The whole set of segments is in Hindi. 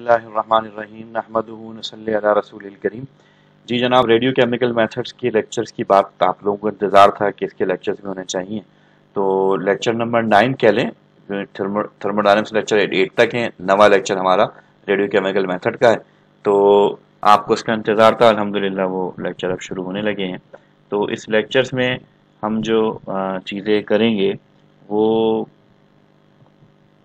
बिस्मिल्लाहिर्रहमानिर्रहीम नहमदुहु नसल्ली अला रसूलिल करीम। जी जनाब, रेडियो केमिकल मेथड्स की लेक्चर्स की बात आप लोगों को इंतज़ार था कि इसके लेक्चर्स भी होने चाहिए। तो लेक्चर नंबर 9 कह लें, थर्मोडायनेमिक्स लेक्चर 8 तक है। नवा लेक्चर हमारा रेडियो केमिकल मेथड का है, तो आपको इसका इंतज़ार था। अल्हम्दुलिल्लाह वो लेक्चर अब शुरू होने लगे हैं। तो इस लेक्चर्स में हम जो चीज़ें करेंगे वो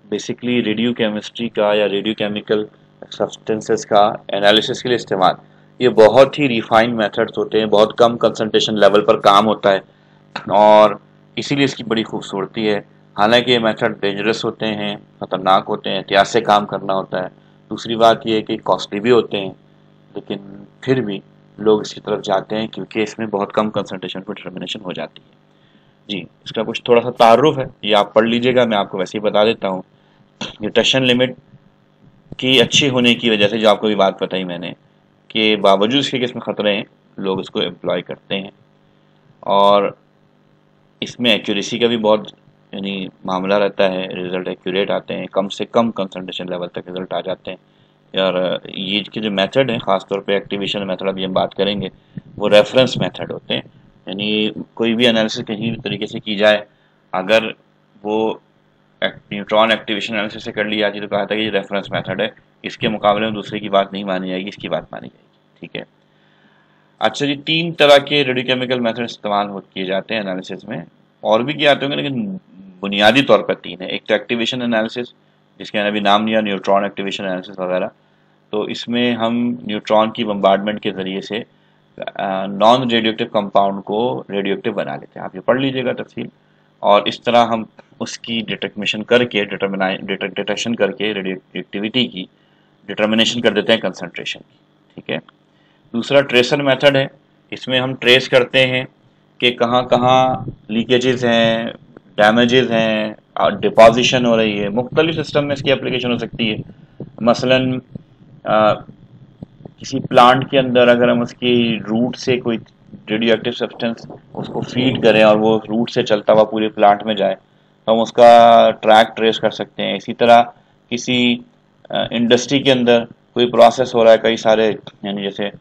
बेसिकली रेडियो केमिस्ट्री का या रेडियो केमिकल सब्सटेंसेस का एनालिसिस के लिए इस्तेमाल। ये बहुत ही रिफाइंड मेथड्स होते हैं, बहुत कम कंसंट्रेशन लेवल पर काम होता है और इसीलिए इसकी बड़ी खूबसूरती है। हालांकि ये मेथड डेंजरस होते हैं, ख़तरनाक होते हैं, एहतियात से काम करना होता है। दूसरी बात ये है कि कॉस्टली भी होते हैं, लेकिन फिर भी लोग इसकी तरफ जाते हैं क्योंकि इसमें बहुत कम कंसंट्रेशन पर डिटर्मिनेशन हो जाती है। जी, इसका कुछ थोड़ा सा तारुफ है, ये आप पढ़ लीजिएगा, मैं आपको वैसे ही बता देता हूँ। डिटेक्शन लिमिट की अच्छी होने की वजह से, जो आपको भी बात बताई मैंने, कि बावजूद इसके कि इसमें ख़तरे हैं, लोग इसको एम्प्लॉय करते हैं। और इसमें एक्यूरेसी का भी बहुत मामला रहता है, रिज़ल्ट एक्यूरेट आते हैं, कम से कम कंसंट्रेशन लेवल तक रिज़ल्ट आ जाते हैं। और ये के जो मेथड हैं, ख़ासतौर पे एक्टिवेशन मेथड अभी हम बात करेंगे, वो रेफरेंस मेथड होते हैं। यानी कोई भी एनालिसिस कहीं भी तरीके से की जाए, अगर वो न्यूट्रॉन एक्टिवेशन एनालिसिस से कर ली जाती है तो कहा था कि ये रेफरेंस मेथड है, इसके मुकाबले में दूसरे की बात नहीं मानी जाएगी, इसकी बात मानी जाएगी। ठीक है। अच्छा जी, 3 तरह के रेडियोकेमिकल मेथड इस्तेमाल किए जाते हैं एनालिसिस में। और भी किए जाते होंगे, लेकिन बुनियादी तौर पर 3 है। एक तो एक्टिवेशन एनालिसिस, जिसके मैंने अभी नाम लिया, न्यूट्रॉन एक्टिवेशन एनालिसिस वगैरह। तो इसमें हम न्यूट्रॉन की बम्बार्डमेंट के ज़रिए से नॉन रेडियोएक्टिव कंपाउंड को रेडियोएक्टिव बना लेते हैं। आप ये पढ़ लीजिएगा तफसील। और इस तरह हम उसकी डिटेक्शन करके डिटेक्शन करके रेडियोएक्टिविटी की डिटर्मिनेशन कर देते हैं कंसंट्रेशन की। ठीक है। दूसरा ट्रेसर मेथड है। इसमें हम ट्रेस करते हैं कि कहाँ कहाँ लीकेजेस हैं, डैमेजेस हैं और डिपॉजिशन हो रही है। मुख्तलिफ सिस्टम में इसकी एप्लीकेशन हो सकती है। मसलन किसी प्लांट के अंदर अगर हम उसकी रूट से कोई रेडियो एक्टिव सब्सटेंस उसको फीड करें और वो रूट से चलता हुआ पूरे प्लांट में जाए, तो हम उसका ट्रैक ट्रेस कर सकते हैं। इसी तरह किसी इंडस्ट्री के अंदर कोई प्रोसेस हो रहा है, कई सारे यानी जैसे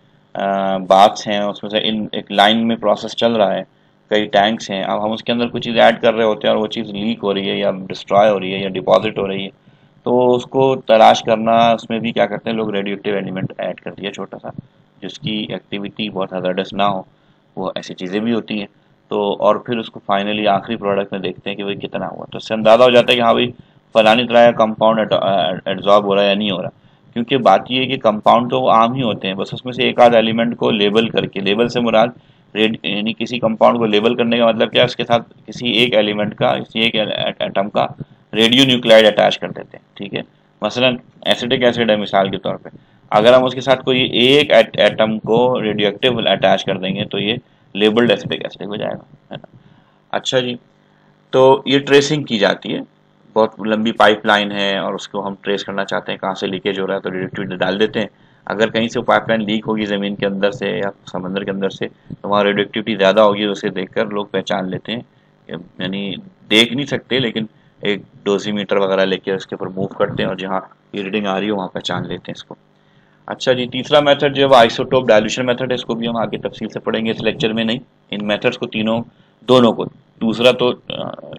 बाथ्स हैं, उसमें से इन एक लाइन में प्रोसेस चल रहा है, कई टैंक्स हैं, अब हम उसके अंदर कुछ चीज़ ऐड कर रहे होते हैं और वो चीज़ लीक हो रही है या डिस्ट्रॉय हो रही है या डिपॉजिट हो रही है, तो उसको तलाश करना, उसमें भी क्या करते हैं लोग, रेडियो एक्टिव एलिमेंट ऐड कर दिया छोटा सा, जिसकी एक्टिविटी बहुत हज़ार्डस ना हो। वो ऐसी चीज़ें भी होती हैं। तो और फिर उसको फाइनली आखिरी प्रोडक्ट में देखते हैं कि भाई कितना हुआ, तो इससे अंदाज़ा हो जाता है कि हाँ भाई फलानी तरह का कंपाउंड एड्जॉर्ब हो रहा है या नहीं हो रहा। क्योंकि बात ये है कि कंपाउंड तो आम ही होते हैं, बस उसमें से एक आध एलिमेंट को लेबल करके, लेबल से मुराद रेड यानी किसी कंपाउंड को लेबल करने का मतलब क्या है, उसके साथ किसी एक एलिमेंट का, किसी एक एटम का रेडियो न्यूक्लाइड अटैच कर देते हैं। ठीक है। मसलन एसिटिक एसिड है मिसाल के तौर पे, अगर हम उसके साथ कोई एक एटम को रेडियो एक्टिव अटैच कर देंगे तो ये लेबल्ड एसिटिक एसिड हो जाएगा, है ना। अच्छा जी, तो ये ट्रेसिंग की जाती है, बहुत लंबी पाइपलाइन है और उसको हम ट्रेस करना चाहते हैं कहाँ से लीकेज हो रहा है, तो रेडियोएक्टिविटी डाल देते हैं। अगर कहीं से पाइपलाइन लीक होगी ज़मीन के अंदर से या समंदर के अंदर से, तो वहाँ रेडियोएक्टिविटी ज़्यादा होगी, उसे देखकर लोग पहचान लेते हैं। यानी देख नहीं सकते, लेकिन एक डोजीमीटर वगैरह लेके उसके ऊपर मूव करते हैं और जहाँ ये रीडिंग आ रही है वहाँ पहचान लेते हैं इसको। अच्छा जी, तीसरा मेथड जो है आइसोटोप डायल्यूशन मेथड है। इसको भी हम आगे तफसील से पढ़ेंगे इस लेक्चर में नहीं। इन मेथड्स को तीनों, दोनों को, दूसरा तो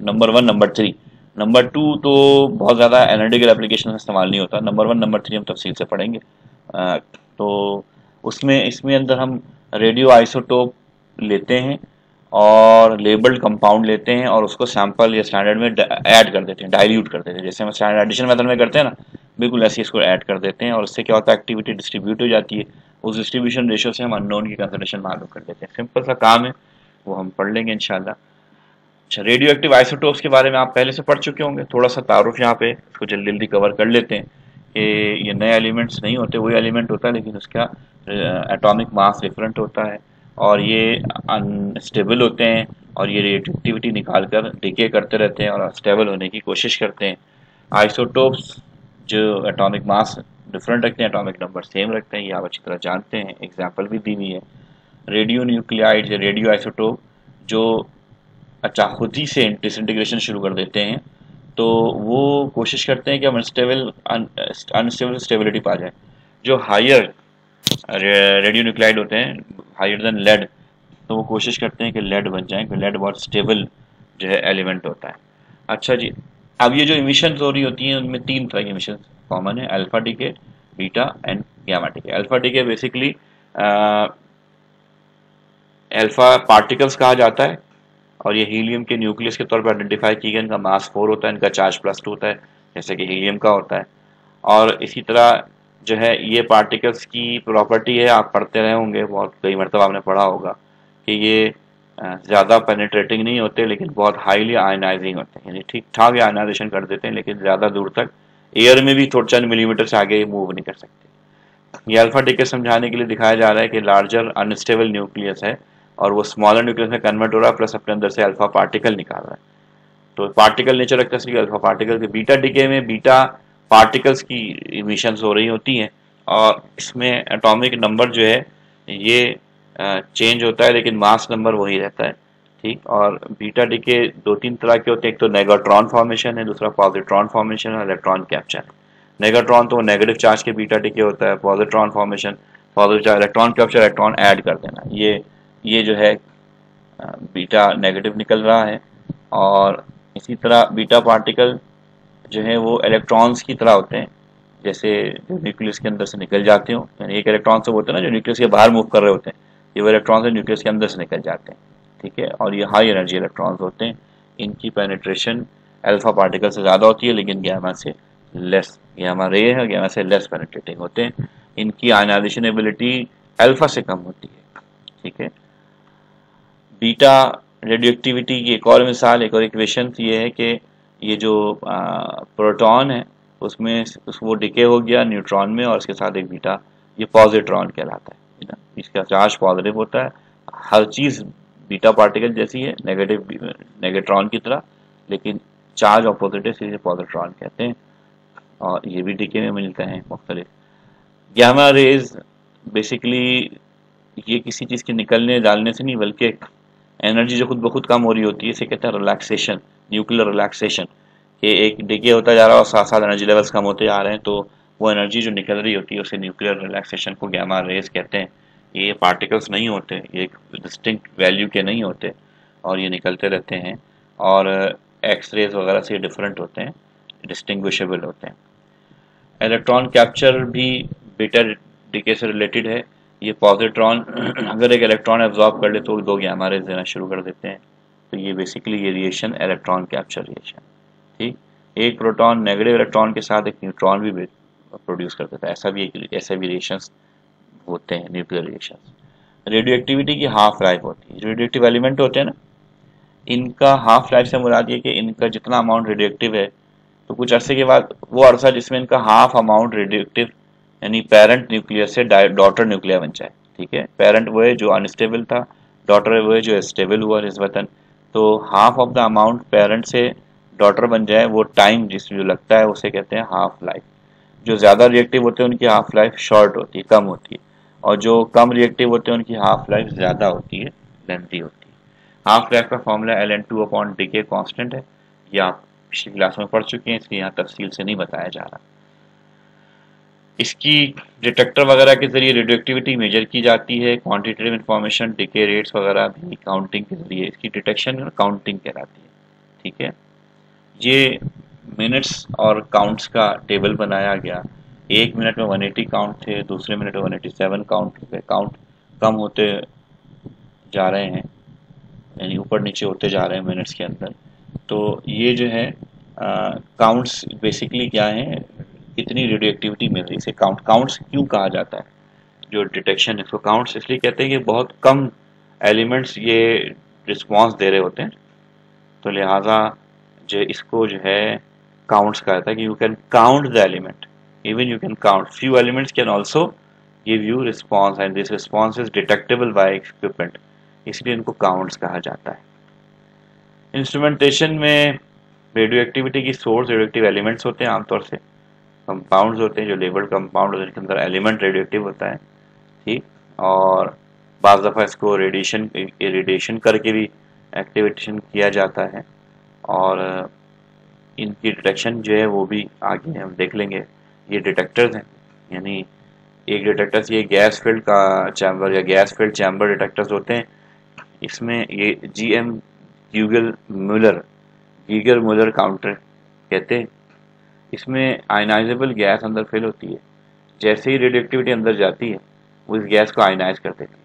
नंबर 1, नंबर 3, नंबर 2 तो बहुत ज़्यादा एनालिटिकल एप्लीकेशन में इस्तेमाल नहीं होता। नंबर 1, नंबर 3 हम तफसील से पढ़ेंगे। तो उसमें इसमें अंदर हम रेडियो आइसोटोप लेते हैं और लेबल्ड कंपाउंड लेते हैं और उसको सैंपल या स्टैंडर्ड में ऐड कर देते हैं, डाइल्यूट कर देते हैं, जैसे हम स्टैंडर्ड एडिशन मेथड में करते हैं ना, बिल्कुल ऐसे इसको ऐड कर देते हैं। और उससे क्या होता है, एक्टिविटी डिस्ट्रीब्यूट हो जाती है। उस डिस्ट्रीब्यूशन रेशियो से हम अननोन की कंसंट्रेशन मालूम कर लेते हैं। सिंपल सा काम है, वो हम पढ़ लेंगे इंशाल्लाह। अच्छा, रेडियो एक्टिव आइसोटोप्स के बारे में आप पहले से पढ़ चुके होंगे, थोड़ा सा तारुफ यहाँ पे इसको जल्दी जल्दी कवर कर लेते हैं कि ये नए एलिमेंट्स नहीं होते, वही एलिमेंट होता है, लेकिन उसका एटॉमिक मास डिफरेंट होता है और ये अनस्टेबल होते हैं और ये रेडियोएक्टिविटी निकाल कर डिके करते रहते हैं और स्टेबल होने की कोशिश करते हैं। आइसोटोप्स जो एटॉमिक मास डिफरेंट रखते हैं, एटॉमिक नंबर सेम रखते हैं, ये आप अच्छी तरह जानते हैं, एग्जाम्पल भी दी हुई है। रेडियो न्यूक्लियाइड या रेडियो आइसोटोप जो अच्छा खुद ही से डिसइंटीग्रेशन शुरू कर देते हैं, तो वो कोशिश करते हैं कि हम अनस्टेबल स्टेबिलिटी पा जाए। जो हायर रेडियो न्यूक्लाइड होते हैं, हायर देन लेड, तो वो कोशिश करते हैं कि लेड बन जाए, क्योंकि लेड बहुत स्टेबल जो है एलिमेंट होता है। अच्छा जी, अब ये जो इमिशन हो रही होती हैं उनमें तीन तरह की इमिशन कॉमन है, alpha decay, beta and gamma decay. Alpha decay basically alpha particles कहा जाता है, और ये हीलियम के न्यूक्लियस के तौर पर आइडेंटिफाई किए गए। इनका मास 4 होता है, इनका चार्ज +2 होता है, जैसे कि हीलियम का होता है। और इसी तरह जो है ये पार्टिकल्स की प्रॉपर्टी है, आप पढ़ते रहे होंगे, बहुत कई मरतबा आपने पढ़ा होगा कि ये ज़्यादा पेनिट्रेटिंग नहीं होते, लेकिन बहुत हाईली आयनाइजिंग होते हैं, यानी ठीक ठाक आयनाइजेशन कर देते हैं, लेकिन ज़्यादा दूर तक एयर में भी थोड़ा चंद मिलीमीटर से आगे मूव नहीं कर सकते। ये अल्फा डीके समझाने के लिए दिखाया जा रहा है कि लार्जर अनस्टेबल न्यूक्लियस है और वो स्मॉलर न्यूक्लियस में कन्वर्ट हो रहा है, प्लस अपने अंदर से अल्फा पार्टिकल निकाल रहा है। तो पार्टिकल नेचर रखता है अल्फा पार्टिकल के। बीटा डीके में बीटा पार्टिकल्स की इमिशंस हो रही होती हैं, और इसमें एटॉमिक नंबर जो है ये चेंज होता है, लेकिन मास नंबर वही रहता है। ठीक, और बीटा डीके दो तीन तरह के होते हैं, एक तो नेगाट्रॉन फॉर्मेशन है, दूसरा पॉजिट्रॉन फॉर्मेशन और इलेक्ट्रॉन कैप्चर। नेगाट्रॉन तो नेगेटिव चार्ज के बीटा डीके होता है, positron formation positive charge, electron capture electron add कर देना। ये जो है बीटा नेगेटिव निकल रहा है। और इसी तरह बीटा पार्टिकल जो है वो इलेक्ट्रॉन्स की तरह होते हैं, जैसे जो न्यूक्लियस के अंदर से निकल जाते हो, यानी एक इलेक्ट्रॉन से होते हैं ना जो न्यूक्लियस के बाहर मूव कर रहे होते हैं, ये वो इलेक्ट्रॉन से न्यूक्लियस के अंदर से निकल जाते हैं। ठीक है, और ये हाई एनर्जी इलेक्ट्रॉन्स होते हैं, इनकी पेनिट्रेशन अल्फा पार्टिकल से ज़्यादा होती है, लेकिन गैमा से लेस, गैमा रे है, गैमा से लेस पेनिट्रेटिंग होते हैं। इनकी आयनाइजेशन एबिलिटी अल्फा से कम होती है। ठीक है, बीटा रेडियो एक्टिविटी की एक और मिसाल, एक और इक्वेशन ये है कि ये जो प्रोटॉन है उसमें वो डिके हो गया न्यूट्रॉन में, और इसके साथ एक बीटा, ये पॉजिट्रॉन कहलाता है ना, इसका चार्ज पॉजिटिव होता है। हर चीज़ बीटा पार्टिकल जैसी है, नेगेटिव नेगेट्रॉन की तरह, लेकिन चार्ज ऑपोजिट है, इसलिए पॉजिट्रॉन कहते हैं। और ये भी डिके में मिलते हैं मुख्तलिफ। गामा रेज बेसिकली ये किसी चीज़ के निकलने डालने से नहीं, बल्कि एनर्जी जो खुद ब खुद कम हो रही होती है, इसे कहते हैं रिलैक्सेशन, न्यूक्लियर रिलैक्सेशन। कि एक डिके होता जा रहा है और साथ साथ एनर्जी लेवल्स कम होते जा रहे हैं, तो वो एनर्जी जो निकल रही होती है उसे न्यूक्लियर रिलैक्सेशन को गामा रेज कहते हैं। ये पार्टिकल्स नहीं होते, ये एक डिस्टिंक्ट वैल्यू के नहीं होते, और ये निकलते रहते हैं, और एक्स रेज वगैरह से डिफरेंट होते हैं, डिस्टिंग्विशेबल होते हैं। इलेक्ट्रॉन कैप्चर भी बीटा डीके से रिलेटेड है। ये पॉजिट्रॉन अगर एक इलेक्ट्रॉन एब्जॉर्ब कर ले तो दो गामा रेज देना शुरू कर देते हैं। तो ये बेसिकली ये रिएक्शन इलेक्ट्रॉन कैप्चर रिएक्शन। ठीक, एक प्रोटॉन नेगेटिव इलेक्ट्रॉन के साथ एक न्यूट्रॉन भी प्रोड्यूस कर देता है, ऐसा भी रिएक्शंस होते हैं, न्यूक्लियर रिएक्शंस। रेडियो एक्टिविटी की हाफ लाइफ होती है। रेडियो एक्टिव एलिमेंट होते हैं ना, इनका हाफ लाइफ से मुराद ये कि इनका जितना अमाउंट रेडियो एक्टिव है, तो कुछ अरसे के बाद वो अरसा जिसमें इनका हाफ अमाउंट रेडियो एक्टिव, यानी पेरेंट न्यूक्लियर से डॉटर न्यूक्लियर बन जाए। ठीक है, पेरेंट वो है जो अनस्टेबल था, डॉटर वो है जो स्टेबल हुआ निस्बतन। तो half of the amount parent से डॉटर बन जाए, वो टाइम जिस जो लगता है उसे कहते हैं हाफ लाइफ। जो ज़्यादा रिएक्टिव होते हैं उनकी हाफ लाइफ शॉर्ट होती है, कम होती है, और जो कम रिएक्टिव होते हैं उनकी हाफ लाइफ ज़्यादा होती है, लेंथी होती है। हाफ लाइफ का फॉर्मूला Ln2/dk कांस्टेंट है, ये आप पिछली क्लास में पढ़ चुके हैं, इसलिए यहाँ तफसील से नहीं बताया जा रहा। इसकी डिटेक्टर वगैरह के जरिए रेडियो एक्टिविटी मेजर की जाती है। क्वांटिटेटिव इंफॉर्मेशन, डिके रेट्स वगैरह भी काउंटिंग के जरिए इसकी डिटेक्शन और काउंटिंग कहलाती है। ठीक है, ये मिनट्स और काउंट्स का टेबल बनाया गया। एक मिनट में 180 काउंट थे, दूसरे मिनट में 187 काउंट हुए। काउंट कम होते जा रहे हैं, यानी ऊपर नीचे होते जा रहे हैं मिनट्स के अंदर। तो ये जो है काउंट्स बेसिकली क्या है, कितनी रेडियो एक्टिविटी मिल रही है, इसे काउंट्स क्यों कहा जाता है। जो डिटेक्शन है इसको काउंट्स इसलिए कहते हैं कि बहुत कम एलिमेंट्स ये रिस्पॉन्स दे रहे होते हैं, तो लिहाजा जो इसको जो है काउंट्स कहा जाता है कि you can count the element, even you can count few elements can also give you response and this response is detectable by equipment, इसलिए इनको काउंट्स कहा जाता है। इंस्ट्रूमेंटेशन में रेडियो एक्टिविटी की सोर्स रेडियो एक्टिव एलिमेंट्स होते हैं, आमतौर से कंपाउंड्स होते हैं जो लेबल्ड कंपाउंड होते हैं, जिनके अंदर एलिमेंट रेडियो एक्टिव होता है। ठीक, और बाज़ दफ़ा इसको रेडिएशन करके भी एक्टिवेशन किया जाता है। और इनकी डिटेक्शन जो है वो भी आगे हम देख लेंगे। ये डिटेक्टर्स हैं, यानी एक डिटेक्टर्स ये गैस फील्ड का चैम्बर या गैस फील्ड चैम्बर डिटेक्टर्स होते हैं। इसमें ये GM गीगर मुलर काउंटर कहते हैं। इसमें आयनाइजेबल गैस अंदर फिल होती है, जैसे ही रेडियोएक्टिविटी अंदर जाती है वो इस गैस को आयनाइज कर देती है।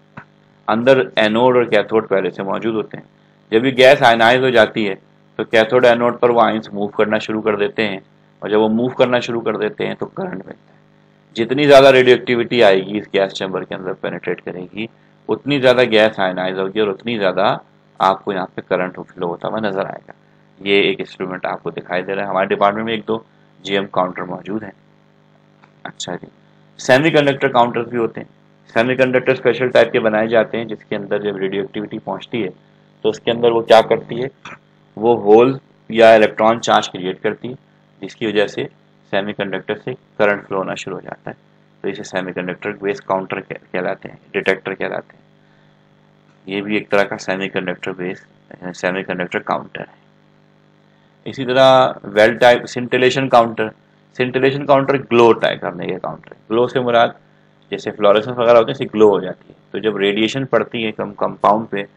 अंदर एनोड और कैथोड पहले से मौजूद होते हैं। जब ये गैस आयनाइज हो जाती है तो कैथोड एनोड पर वो आयंस मूव करना शुरू कर देते हैं, और जब वो मूव करना शुरू कर देते हैं तो करंट मिलता है। जितनी ज़्यादा रेडियोएक्टिविटी आएगी इस गैस चैम्बर के अंदर पेनिट्रेट करेगी, उतनी ज़्यादा गैस आयनाइज होगी और उतनी ज़्यादा आपको यहाँ पे करंट फ्लो होता हुआ नजर आएगा। ये एक इंस्ट्रूमेंट आपको दिखाई दे रहा है। हमारे डिपार्टमेंट में 1-2 GM काउंटर मौजूद हैं। अच्छा जी, सेमीकंडक्टर काउंटर्स भी होते हैं। सेमीकंडक्टर स्पेशल टाइप के बनाए जाते हैं, जिसके अंदर जब रेडियोएक्टिविटी पहुंचती है तो उसके अंदर वो क्या करती है, वो होल या इलेक्ट्रॉन चार्ज क्रिएट करती है, जिसकी वजह से सेमीकंडक्टर से करंट फ्लो होना शुरू हो जाता है। तो इसे सेमीकंडक्टर बेस काउंटर कहलाते हैं, डिटेक्टर कहलाते हैं। ये भी एक तरह का सेमीकंडक्टर काउंटर है। इसी तरह well type scintillation counter glow type करने के काउंटर। ग्लो से मुराद जैसे फ्लोरेसेंस वगैरह होते हैं, इसे ग्लो हो जाती है। तो जब रेडिएशन पड़ती है कंपाउंड पे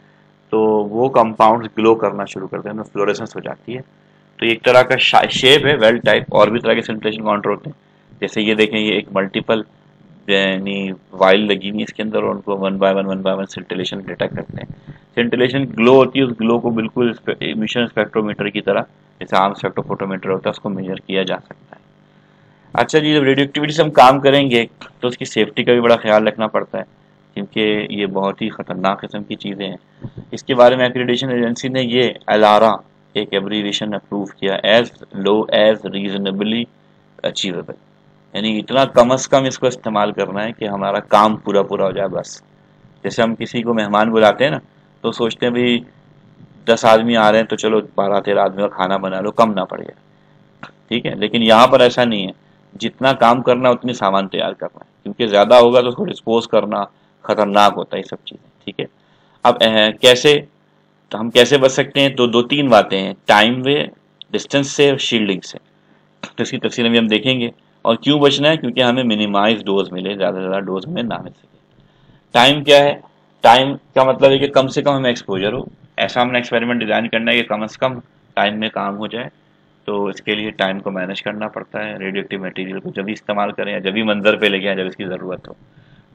तो वो कंपाउंड ग्लो करना शुरू करते हैं, उनमें फ्लोरेसेंस हो जाती है। तो एक तरह का शेप है वेल टाइप। और भी तरह के सिंटिलेशन काउंटर होते हैं, जैसे ये देखें, ये एक मल्टीपल यानी वाइल लगी हुई इसके अंदर, और उनको one by one scintillation detect करते हैं। सिंटिलेशन ग्लो होती है, उस ग्लो को बिल्कुल इमिशन स्पेक्ट्रोमीटर की तरह, जैसे आम स्पेक्ट्रोफोटोमीटर होता है, उसको मेजर किया जा सकता है। अच्छा जी, जब रेडियो एक्टिविटी से हम काम करेंगे तो उसकी सेफ्टी का भी बड़ा ख्याल रखना पड़ता है, क्योंकि ये बहुत ही ख़तरनाक किस्म की चीज़ें हैं। इसके बारे में एक्रेडिटेशन एजेंसी ने ये अलारा एक एब्रीविएशन अप्रूव किया, as low as reasonably achievable, यानी इतना कम अज़ कम इसको इस्तेमाल करना है कि हमारा काम पूरा हो जाए बस। जैसे हम किसी को मेहमान बुलाते हैं ना, तो सोचते हैं भाई 10 आदमी आ रहे हैं तो चलो 12-13 आदमी का खाना बना लो, कम ना पड़ेगा, ठीक है। लेकिन यहाँ पर ऐसा नहीं है, जितना काम करना उतनी सामान तैयार करना है, क्योंकि ज़्यादा होगा तो उसको डिस्पोज करना खतरनाक होता है ये सब चीज़ें, ठीक है। अब कैसे, तो हम कैसे बच सकते हैं, तो 2-3 बातें हैं, टाइम वे, डिस्टेंस से और शील्डिंग से। तो इसकी तफसील अभी हम देखेंगे। और क्यों बचना है, क्योंकि हमें मिनिमाइज डोज मिले, ज़्यादा से ज़्यादा डोज हमें ना मिल सके। टाइम क्या है, टाइम का मतलब है कि कम से कम हमें एक्सपोजर हो। ऐसा हमने एक्सपेरिमेंट डिज़ाइन करना है कि कम से कम टाइम में काम हो जाए। तो इसके लिए टाइम को मैनेज करना पड़ता है। रेडियो एक्टिव मटेरियल को जब भी इस्तेमाल करें या जब भी मंजर पे लेके आए जब इसकी ज़रूरत हो।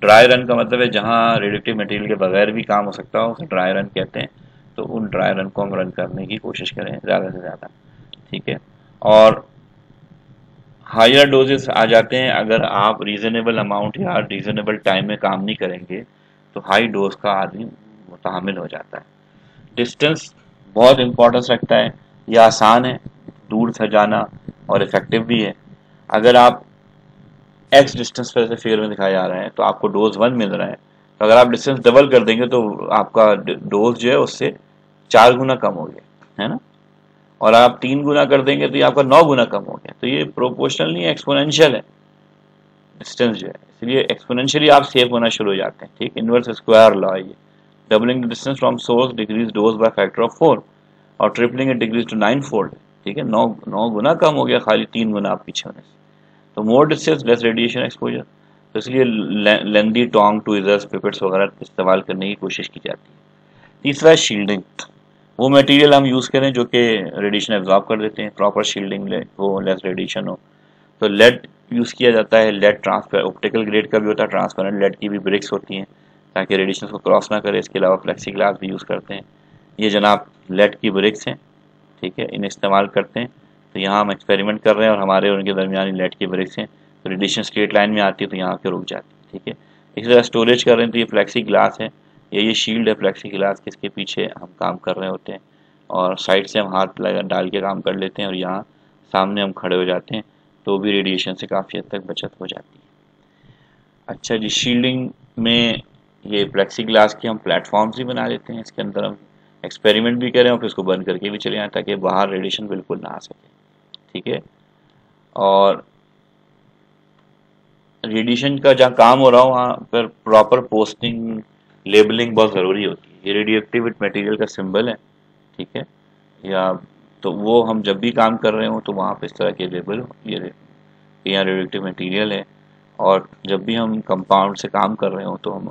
ड्राई रन का मतलब है जहाँ रेडियो एक्टिव मटेरियल के बगैर भी काम हो सकता हो, उसे ड्राई रन कहते हैं। तो उन ड्राई रन को हम रन करने की कोशिश करें ज़्यादा से ज़्यादा, ठीक है। और हायर डोजेस आ जाते हैं अगर आप रीज़नेबल अमाउंट या रीज़नेबल टाइम में काम नहीं करेंगे, तो हाई डोज का आदमी मुतहमिल हो जाता है। डिस्टेंस बहुत इंपॉर्टेंस रखता है। यह आसान है दूर से जाना और इफेक्टिव भी है। अगर आप एक्स डिस्टेंस पर से फिगर में दिखाया जा रहा है तो आपको डोज 1 मिल रहा है, तो अगर आप डिस्टेंस डबल कर देंगे तो आपका डोज जो है उससे 4 गुना कम हो गया, है ना। और आप 3 गुना कर देंगे तो ये आपका 9 गुना कम हो गया। तो ये प्रोपोर्शनल नहीं है, एक्सपोनेंशियल है डिस्टेंस जो है, इसलिए एक्सपोनेंशियली आप सेव होना शुरू हो जाते हैं, ठीक। इनवर्स स्क्वायर लॉ है ये। Doubling the distance from source decrease dose by factor of 4 और tripling it decrease to 9 fold, ठीक है। 9 गुना कम हो गया खाली 3 गुना आप पीछे होने से। तो मोर डिस्टेंस लेस रेडिएशन एक्सपोजर, तो इसलिए लेंदी टोंग, ट्वीजर्स, पिपेट्स वगैरह इस्तेमाल करने की कोशिश की जाती है। तीसरा है शील्डिंग। वो मटेरियल हम यूज़ करें जो कि रेडिएशन एब्जॉर्ब कर देते हैं, प्रॉपर शील्डिंग हो, लेस रेडिएशन हो। तो लेड यूज़ किया जाता है। लेड ट्रांसपेरेंट ऑप्टिकल ग्रेड का भी होता है, ट्रांसपेरेंट लेड की भी ब्रिक्स होती हैं ताकि रेडिएशन को क्रॉस ना करे। इसके अलावा फ्लेक्सी ग्लास भी यूज़ करते हैं। ये जनाब लेड की ब्रिक्स हैं, ठीक है, इन्हें इस्तेमाल करते हैं। तो यहाँ हम एक्सपेरिमेंट कर रहे हैं और हमारे और उनके दरमियान लेड की ब्रिक्स हैं, तो रेडिएशन स्ट्रेट लाइन में आती है तो यहाँ पे रुक जाती है, ठीक है। इसी तरह स्टोरेज कर रहे हैं तो ये फ्लेक्सी ग्लास है, ये शील्ड है फ्लेक्सी ग्लास की, इसके पीछे हम काम कर रहे होते हैं और साइड से हम हाथ लगा डाल के काम कर लेते हैं और यहाँ सामने हम खड़े हो जाते हैं, तो भी रेडिएशन से काफ़ी हद तक बचत हो जाती है। अच्छा जी, शील्डिंग में ये प्लेक्सी ग्लास के हम प्लेटफॉर्म्स ही बना लेते हैं, इसके अंदर हम एक्सपेरिमेंट भी करें और फिर उसको बंद करके भी चले जाएँ ताकि बाहर रेडिएशन बिल्कुल ना आ सके, ठीक है। और रेडिएशन का जहाँ काम हो रहा हो वहाँ पर प्रॉपर पोस्टिंग, लेबलिंग बहुत ज़रूरी होती है। ये रेडियो एक्टिव मटेरियल का सिंबल है, ठीक है, या तो वो हम जब भी काम कर रहे हो तो वहाँ पे इस तरह के लेबल ये यहाँ रेडियोएक्टिव मटेरियल है। और जब भी हम कंपाउंड से काम कर रहे हो तो हम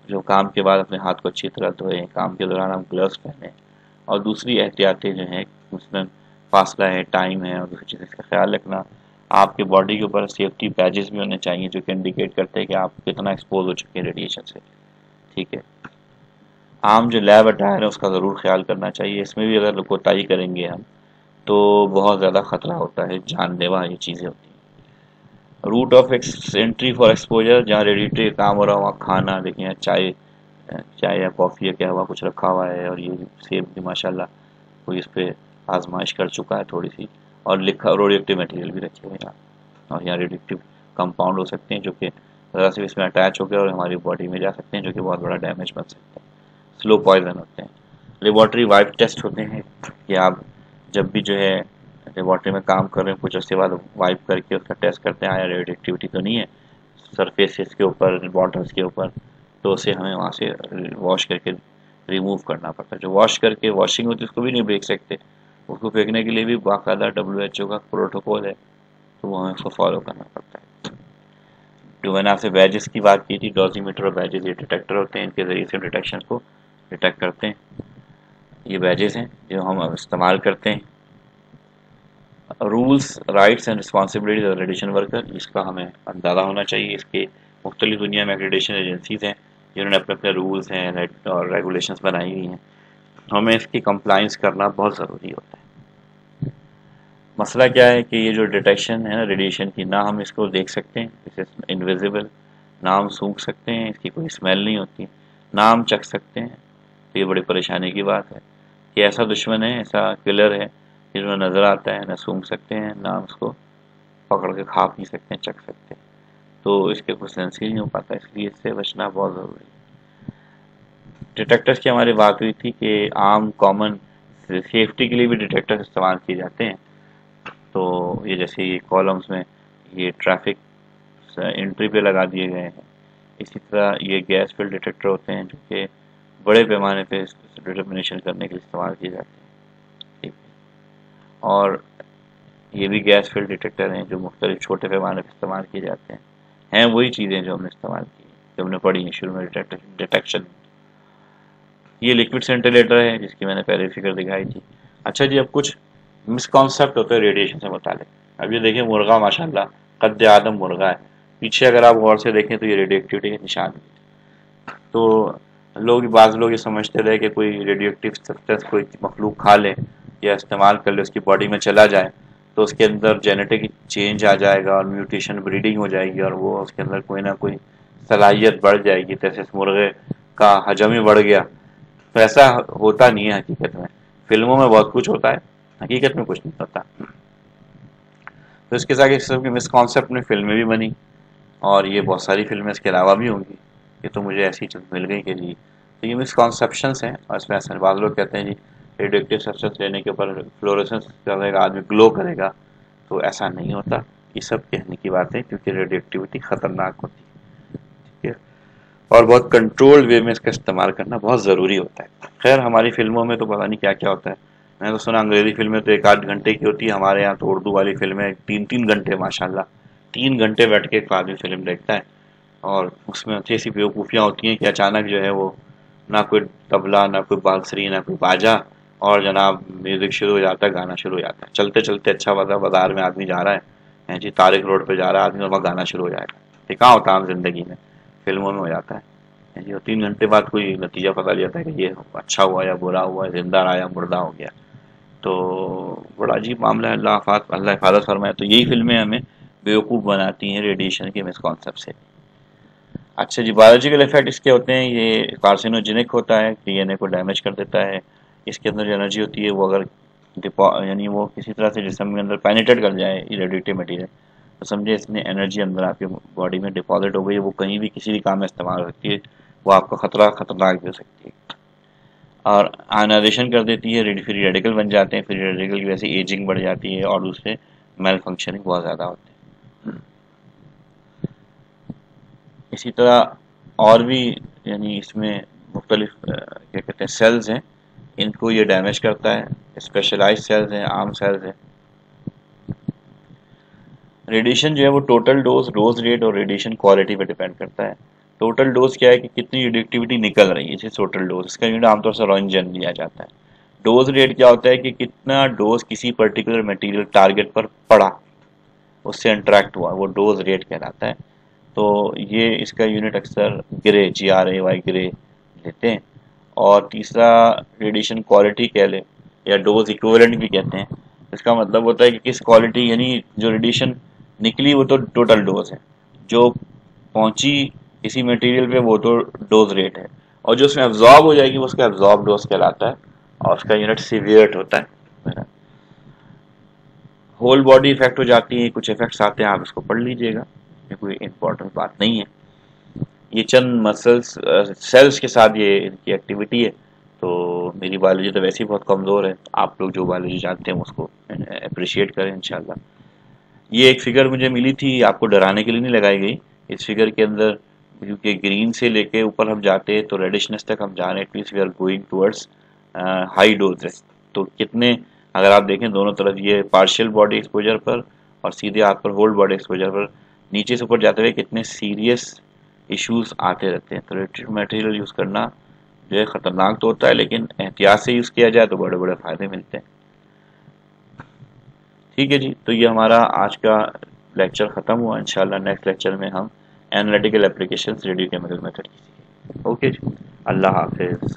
जो काम के बाद अपने हाथ को अच्छी तरह धोएं, काम के दौरान हम ग्लव्स पहने, और दूसरी एहतियातें जो हैं उसमें फासला है, टाइम है, और दूसरी चीज़ इसका ख्याल रखना। आपके बॉडी के ऊपर सेफ्टी बैजेस भी होने चाहिए जो कि इंडिकेट करते हैं कि आप कितना एक्सपोज हो चुके हैं रेडिएशन से। ठीक है। आम जो लैब अटायर है उसका ज़रूर ख्याल करना चाहिए। इसमें भी अगर कोताही करेंगे हम तो बहुत ज़्यादा ख़तरा होता है, जानलेवा ये चीज़ें होती हैं। Route of entry for exposure, जहाँ रेडिएटिव काम हो रहा हो वहाँ खाना, देखें यहाँ चाय या कॉफ़ी या क्या हुआ कुछ रखा हुआ है, और ये सेब भी माशाल्लाह कोई इस पर आजमाइश कर चुका है थोड़ी सी, और लिखा रेडियोएक्टिव मटेरियल भी रखे हुए हैं। और यहाँ रेडियोएक्टिव कंपाउंड हो सकते हैं जो कि ज़रा से इसमें अटैच हो गए और हमारी बॉडी में जा सकते हैं, जो कि बहुत बड़ा डैमेज बन सकते हैं। स्लो पॉइजन होते हैं। लेबॉर्ट्री वाइप टेस्ट होते हैं कि आप जब भी जो है लेबॉर्ट्री में काम कर रहे हैं कुछ उसके बाद वाइप करके उसका टेस्ट करते हैं, आया रेडियो एक्टिविटी तो नहीं है सरफेसेस के ऊपर, बॉटल्स के ऊपर, तो उसे हमें वहाँ से वॉश करके रिमूव करना पड़ता है। जो वॉश करके वॉशिंग होती है उसको भी नहीं फेंक सकते, उसको फेंकने के लिए भी बाकायदा WHO का प्रोटोकॉल है, तो वो हमें उसको फॉलो करना पड़ता है। जो मैंने आपसे बैजेस की बात की थी, डोजीमीटर और बैजेस ये डिटेक्टर होते हैं, इनके ज़रिए से डिटेक्शन को डिटेक्ट करते हैं। ये बैजेस हैं जो हम इस्तेमाल करते हैं। Rules, rights and responsibilities of radiation worker, इसका हमें अंदाज़ा होना चाहिए। इसके मुख्तलिफ दुनिया में एक्रेडिटेशन एजेंसीज हैं जिन्होंने अपने अपने रूल्स हैं और रेगुलेशंस बनाई हुई हैं, हमें इसकी कंप्लाइंस करना बहुत ज़रूरी होता है। मसला क्या है कि ये जो डिटेक्शन है ना रेडिएशन की, ना हम इसको देख सकते हैं, इसे इनविजिबल, ना हम सूंघ सकते हैं, इसकी कोई स्मेल नहीं होती, ना हम चख सकते हैं। तो ये बड़ी परेशानी की बात है कि ऐसा दुश्मन है, ऐसा किलर है जिसमें नज़र आता है, ना सूंघ सकते हैं, ना हम उसको पकड़ के खा पी सकते हैं, चख सकते हैं, तो इसके कुछ सेंस ही नहीं हो पाता, इसलिए इससे बचना बहुत ज़रूरी है। डिटेक्टर्स की हमारी बात हुई थी कि आम कॉमन सेफ्टी के लिए भी डिटेक्टर्स इस्तेमाल किए जाते हैं। तो ये जैसे ये कॉलम्स में ये ट्रैफिक एंट्री पे लगा दिए गए हैं, इसी तरह ये गैस फिल्ड डिटेक्टर होते हैं जो कि बड़े पैमाने पे डिटर्मिनेशन करने के लिए इस्तेमाल किए जाते हैं। ठीक है। और ये भी गैस फिल्ड डिटेक्टर हैं जो मुख्तलिफ छोटे पैमाने पर इस्तेमाल किए जाते हैं वही चीज़ें जो हमने इस्तेमाल की, जो हमने पढ़ी हैं शुरू में डिटेक्शन। ये लिक्विड सेंटिलेटर है जिसकी मैंने पहले फिगर दिखाई थी। अच्छा जी, अब कुछ मिसकॉन्सेप्ट होते हैं रेडिएशन से मुतालिक। अब ये देखें, मुर्गा माशाल्लाह कद्दे आदम मुर्गा है, पीछे अगर आप गौर से देखें तो ये रेडियो एक्टिविटी के निशान है। तो बाज़ लोग ये समझते रहे कि कोई रेडियो एक्टिव सब्सटेंस कोई मखलूक खा ले या इस्तेमाल कर ले, उसकी बॉडी में चला जाए तो उसके अंदर जेनेटिक चेंज आ जाएगा और म्यूटेशन ब्रीडिंग हो जाएगी और वो उसके अंदर कोई ना कोई सलाहियत बढ़ जाएगी, जैसे मुर्गे का हजम ही बढ़ गया। तो ऐसा होता नहीं है हकीकत में। फिल्मों में बहुत कुछ होता है, हकीकत में कुछ नहीं होता। तो इसके साथ इस सब की मिसकॉन्सेप्ट में फिल्में भी बनी, और ये बहुत सारी फिल्में इसके अलावा भी होंगी, ये तो मुझे ऐसी चीज़ मिल गई के लिए। तो ये मिसकॉन्सेप्शंस हैं, और इसमें ऐसे बाद लोग कहते हैं जी रेडियोएक्टिव सब्सटेंस लेने के ऊपर फ्लोरेसेंस करेगा, आदमी ग्लो करेगा, तो ऐसा नहीं होता। ये सब कहने की बात है क्योंकि रेडियोएक्टिविटी ख़तरनाक होती है। ठीक है। और बहुत कंट्रोल्ड वे में इसका इस्तेमाल करना बहुत ज़रूरी होता है। खैर, हमारी फिल्मों में तो पता नहीं क्या क्या होता है। मैंने तो सुना अंग्रेज़ी फिल्में तो 1-8 घंटे की होती है, हमारे यहाँ तो उर्दू वाली फिल्में 3-3 घंटे, माशाल्लाह 3 घंटे बैठ के एक आदमी फिल्म देखता है, और उसमें अच्छी ऐसी बेवकूफ़ियाँ होती हैं कि अचानक जो है वो ना कोई तबला, ना कोई बांसुरी, ना कोई बाजा, और जनाब म्यूज़िक शुरू हो जाता है, गाना शुरू हो जाता है। चलते चलते अच्छा बाज़ार में आदमी जा रहा है जी, तारिक रोड पे जा रहा है आदमी, और वहाँ गाना शुरू हो जाएगा। ये कहाँ होता है आम जिंदगी में, फिल्मों में हो जाता है जी। और 3 घंटे बाद कोई नतीजा पता चल जाता है कि ये अच्छा हुआ या बुरा हुआ, जिंदा रहा या मुर्दा हो गया। तो बड़ा अजीब मामला है, अल्लाह हिफाजत फरमाए। तो यही फिल्में हमें बेवकूफ़ बनाती हैं रेडिएशन के मिसकॉन्सेप्ट से। अच्छा जी, बायोलॉजिकल इफेक्ट इसके होते हैं, ये कार्सिनोजेनिक होता है, डीएनए को डैमेज कर देता है। इसके अंदर जो एनर्जी होती है वो अगर यानी वो किसी तरह से जिस्म के अंदर पेनिट्रेट कर जाए ये रेडिएटिव मटीरियल, तो समझे इसने एनर्जी अंदर आपके बॉडी में डिपॉजिट हो गई है, वो कहीं भी किसी भी काम में इस्तेमाल हो सकती है, वो आपको खतरनाक भी हो सकती है। और आयनाइजेशन कर देती है, फ्री रेडिकल बन जाते हैं, फ्री रेडिकल की वजह से एजिंग बढ़ जाती है, और दूसरे मेल फंक्शनिंग बहुत ज़्यादा होते हैं। इसी तरह और भी यानी इसमें मुख्तलिफ क्या कहते हैं सेल्स हैं, इनको ये डैमेज करता है, स्पेशलाइज्ड सेल्स हैं, आम सेल्स हैं। रेडिएशन जो है वो टोटल डोज रेट और रेडिएशन क्वालिटी पे डिपेंड करता है। टोटल डोज क्या है कि कितनी रेडिएक्टिविटी निकल रही है, इसे टोटल डोज, इसका यूनिट आमतौर से रोंजन लिया जाता है। डोज रेट क्या होता है कि कितना डोज किसी पर्टिकुलर मटेरियल टारगेट पर पड़ा, उससे इंटरेक्ट हुआ, वो डोज रेट कहलाता है। तो ये इसका यूनिट अक्सर ग्रे, GRAY ग्रे लेते हैं। और तीसरा रेडिएशन क्वालिटी कह ले या डोज इक्विवेलेंट भी कहते हैं। इसका मतलब होता है कि किस क्वालिटी, यानी जो रेडिएशन निकली वो तो टोटल डोज है, जो पहुंची किसी मटेरियल पे वो तो डोज रेट है, और जो उसमें एब्जॉर्ब हो जाएगी वो उसका एब्जॉर्ब डोज कहलाता है, और उसका यूनिट सीवियर्ट होता है। होल बॉडी इफेक्ट हो जाती है, कुछ इफेक्ट्स आते हैं, आप इसको पढ़ लीजिएगा, ये कोई इंपॉर्टेंट बात नहीं है। ये चंद मसल्स सेल्स के साथ ये इनकी एक्टिविटी है। तो मेरी बायोलॉजी तो वैसे ही बहुत कमज़ोर है, आप लोग जो बायोलॉजी जानते हैं उसको अप्रिशिएट करें इंशाल्लाह। ये एक फिगर मुझे मिली थी, आपको डराने के लिए नहीं लगाई गई। इस फिगर के अंदर क्योंकि ग्रीन से लेके ऊपर हम जाते हैं तो रेडिशनेस तक हम जा रहे हैं, it means we are going towards high doses. तो कितने, अगर आप देखें दोनों तरफ, ये पार्शियल बॉडी एक्सपोजर पर और सीधे हाथ पर होल बॉडी एक्सपोजर पर नीचे से ऊपर जाते हुए कितने सीरियस इश्यूज आते रहते हैं। तो रेडिएटेड मटेरियल यूज़ करना जो है ख़तरनाक तो होता है, लेकिन एहतियात से यूज़ किया जाए तो बड़े बड़े फ़ायदे मिलते हैं। ठीक है जी, तो ये हमारा आज का लेक्चर ख़त्म हुआ। इंशाल्लाह नेक्स्ट लेक्चर में हम analytical applications radio chemical method की सीखेंगे। ओके जी, अल्लाह हाफिज़।